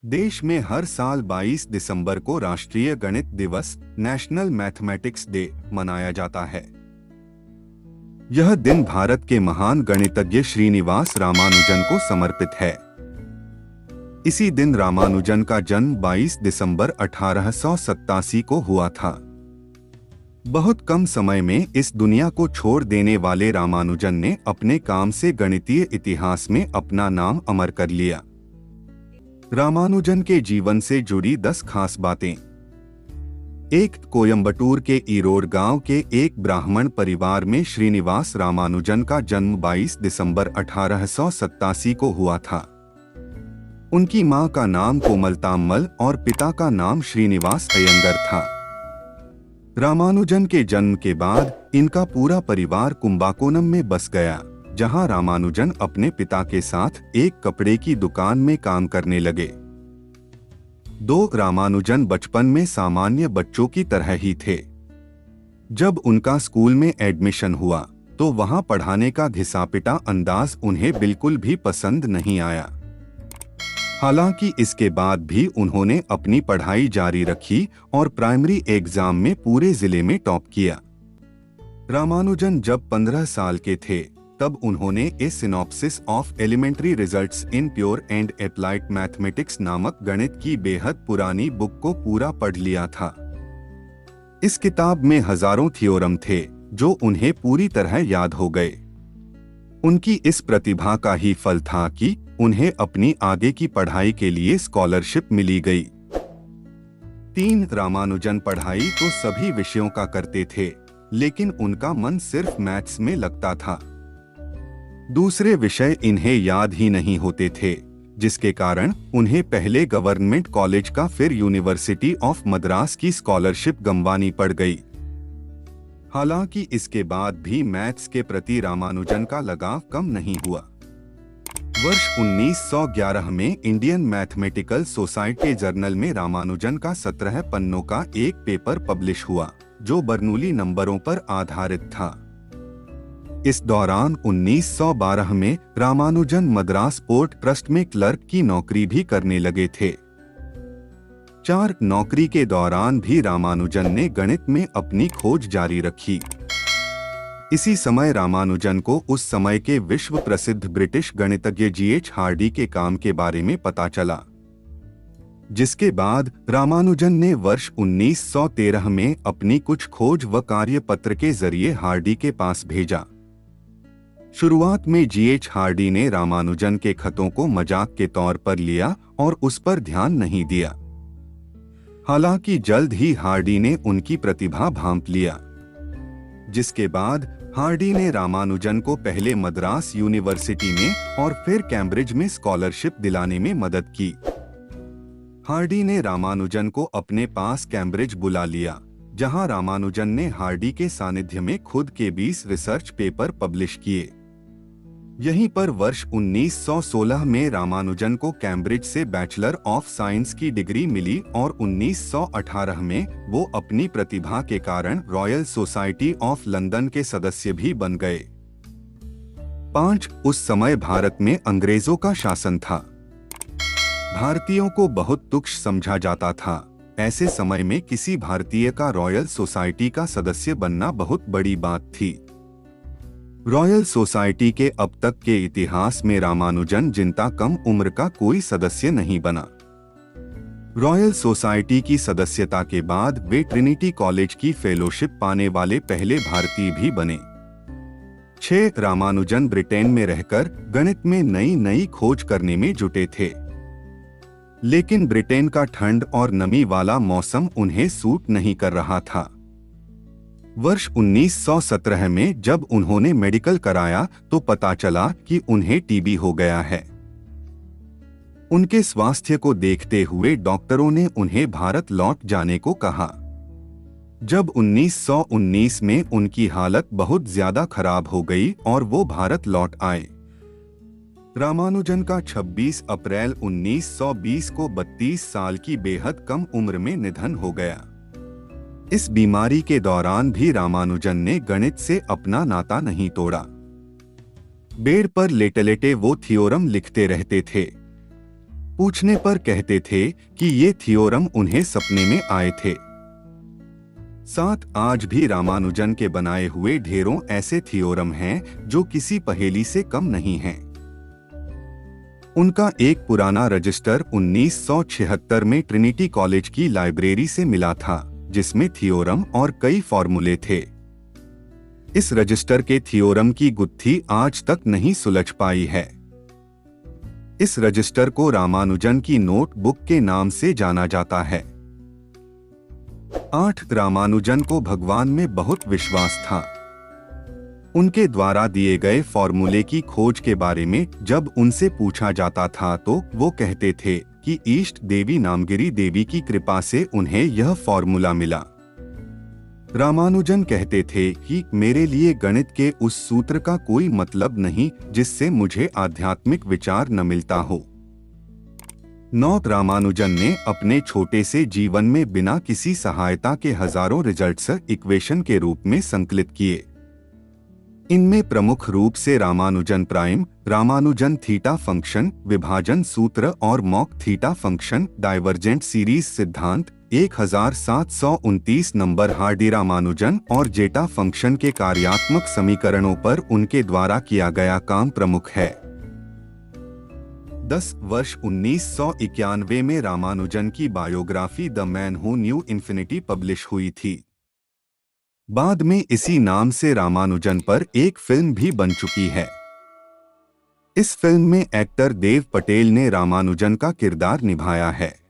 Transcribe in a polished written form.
देश में हर साल 22 दिसंबर को राष्ट्रीय गणित दिवस नेशनल मैथमेटिक्स डे मनाया जाता है। यह दिन भारत के महान गणितज्ञ श्रीनिवास रामानुजन को समर्पित है। इसी दिन रामानुजन का जन्म 22 दिसंबर 1887 को हुआ था। बहुत कम समय में इस दुनिया को छोड़ देने वाले रामानुजन ने अपने काम से गणितीय इतिहास में अपना नाम अमर कर लिया। रामानुजन के जीवन से जुड़ी 10 खास बातें। 1. कोयंबटूर के ईरोड गांव के एक ब्राह्मण परिवार में श्रीनिवास रामानुजन का जन्म 22 दिसंबर 1887 को हुआ था। उनकी मां का नाम कोमलताम्मल और पिता का नाम श्रीनिवास अयंगर था। रामानुजन के जन्म के बाद इनका पूरा परिवार कुंबाकोनम में बस गया, जहां रामानुजन अपने पिता के साथ एक कपड़े की दुकान में काम करने लगे। 2. रामानुजन बचपन में सामान्य बच्चों की तरह ही थे। जब उनका स्कूल में एडमिशन हुआ तो वहां पढ़ाने का घिसापिटा अंदाज उन्हें बिल्कुल भी पसंद नहीं आया। हालांकि इसके बाद भी उन्होंने अपनी पढ़ाई जारी रखी और प्राइमरी एग्जाम में पूरे जिले में टॉप किया। रामानुजन जब 15 साल के थे तब उन्होंने a synopsis of elementary results in pure and applied mathematics नामक गणित की बेहद पुरानी बुक को पूरा पढ़ लिया था। इस किताब में हजारों थ्योरम थे जो उन्हें पूरी तरह याद हो गए। उनकी इस प्रतिभा का ही फल था कि उन्हें अपनी आगे की पढ़ाई के लिए स्कॉलरशिप मिली गई। 3. रामानुजन पढ़ाई तो सभी विषयों का करते थे, लेकिन उनका मन सिर्फ मैथ्स में लगता था। दूसरे विषय इन्हें याद ही नहीं होते थे, जिसके कारण उन्हें पहले गवर्नमेंट कॉलेज का फिर यूनिवर्सिटी ऑफ मद्रास की स्कॉलरशिप गंवानी पड़ गई। हालांकि इसके बाद भी मैथ्स के प्रति रामानुजन का लगाव कम नहीं हुआ। वर्ष 1911 में इंडियन मैथमेटिकल सोसाइटी जर्नल में रामानुजन का 17 पन्नों का एक पेपर पब्लिश हुआ, जो बर्नूली नंबरों पर आधारित था। इस दौरान 1912 में रामानुजन मद्रास पोर्ट ट्रस्ट में क्लर्क की नौकरी भी करने लगे थे। 4. नौकरी के दौरान भी रामानुजन ने गणित में अपनी खोज जारी रखी। इसी समय रामानुजन को उस समय के विश्व प्रसिद्ध ब्रिटिश गणितज्ञ G.H. हार्डी के काम के बारे में पता चला, जिसके बाद रामानुजन ने वर्ष 1913 में अपनी कुछ खोज व कार्यपत्र के जरिए हार्डी के पास भेजा। शुरुआत में G.H. हार्डी ने रामानुजन के खतों को मजाक के तौर पर लिया और उस पर ध्यान नहीं दिया। हालांकि जल्द ही हार्डी ने उनकी प्रतिभा भांप लिया, जिसके बाद हार्डी ने रामानुजन को पहले मद्रास यूनिवर्सिटी में और फिर कैम्ब्रिज में स्कॉलरशिप दिलाने में मदद की। हार्डी ने रामानुजन को अपने पास कैम्ब्रिज बुला लिया, जहां रामानुजन ने हार्डी के सानिध्य में खुद के 20 रिसर्च पेपर पब्लिश किए। यहीं पर वर्ष 1916 में रामानुजन को कैम्ब्रिज से बैचलर ऑफ साइंस की डिग्री मिली और 1918 में वो अपनी प्रतिभा के कारण रॉयल सोसाइटी ऑफ लंदन के सदस्य भी बन गए। 5. उस समय भारत में अंग्रेजों का शासन था। भारतीयों को बहुत तुच्छ समझा जाता था। ऐसे समय में किसी भारतीय का रॉयल सोसाइटी का सदस्य बनना बहुत बड़ी बात थी। रॉयल सोसाइटी के अब तक के इतिहास में रामानुजन जिनता कम उम्र का कोई सदस्य नहीं बना। रॉयल सोसाइटी की सदस्यता के बाद वे ट्रिनिटी कॉलेज की फेलोशिप पाने वाले पहले भारतीय भी बने। 6. रामानुजन ब्रिटेन में रहकर गणित में नई नई खोज करने में जुटे थे, लेकिन ब्रिटेन का ठंड और नमी वाला मौसम उन्हें सूट नहीं कर रहा था। वर्ष 1917 में जब उन्होंने मेडिकल कराया तो पता चला कि उन्हें टीबी हो गया है। उनके स्वास्थ्य को देखते हुए डॉक्टरों ने उन्हें भारत लौट जाने को कहा। जब 1919 में उनकी हालत बहुत ज्यादा खराब हो गई और वो भारत लौट आए। रामानुजन का 26 अप्रैल 1920 को 32 साल की बेहद कम उम्र में निधन हो गया। इस बीमारी के दौरान भी रामानुजन ने गणित से अपना नाता नहीं तोड़ा। बेड पर लेटे लेटे वो थ्योरम लिखते रहते थे। पूछने पर कहते थे कि ये थियोरम उन्हें सपने में आए थे। साथ आज भी रामानुजन के बनाए हुए ढेरों ऐसे थियोरम हैं जो किसी पहेली से कम नहीं हैं। उनका एक पुराना रजिस्टर 1976 में ट्रिनिटी कॉलेज की लाइब्रेरी से मिला था, जिसमें थियोरम और कई फॉर्मूले थे। इस रजिस्टर के थियोरम की गुत्थी आज तक नहीं सुलझ पाई है। इस रजिस्टर को रामानुजन की नोटबुक के नाम से जाना जाता है। 8 रामानुजन को भगवान में बहुत विश्वास था। उनके द्वारा दिए गए फॉर्मूले की खोज के बारे में जब उनसे पूछा जाता था तो वो कहते थे कि ईष्ट देवी नामगिरी देवी की कृपा से उन्हें यह फॉर्मूला मिला। रामानुजन कहते थे कि मेरे लिए गणित के उस सूत्र का कोई मतलब नहीं जिससे मुझे आध्यात्मिक विचार न मिलता हो। 9 रामानुजन ने अपने छोटे से जीवन में बिना किसी सहायता के हजारों रिजल्ट्स इक्वेशन के रूप में संकलित किए। इनमें प्रमुख रूप से Ramanujan prime, Ramanujan theta function, विभाजन सूत्र और mock theta function, divergent series सिद्धांत, 1729 नंबर हार्डी रामानुजन और जेटा फंक्शन के कार्यात्मक समीकरणों पर उनके द्वारा किया गया काम प्रमुख है। 10 वर्ष 1991 में रामानुजन की biography the man who new infinity publish हुई थी। बाद में इसी नाम से रामानुजन पर एक फिल्म भी बन चुकी है। इस फिल्म में एक्टर देव पटेल ने रामानुजन का किरदार निभाया है।